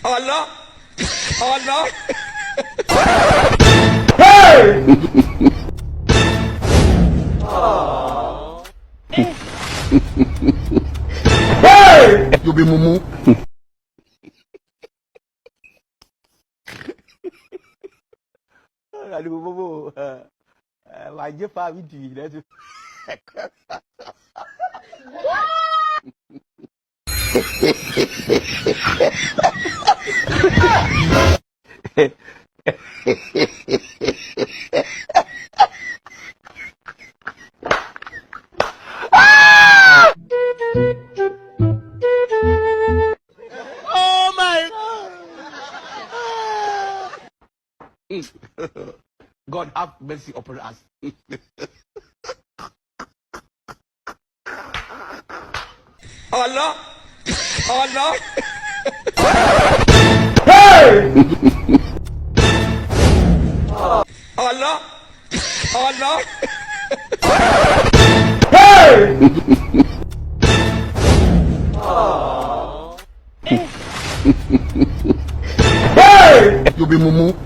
Allah, Allah. Hey! Hey! You be mumu. Aduh, bobo. Wajib pak video dah tu. Oh my God, have mercy upon us. Allah, Allah. Hey! Allah, Allah. Hey! Hey! You be mumu.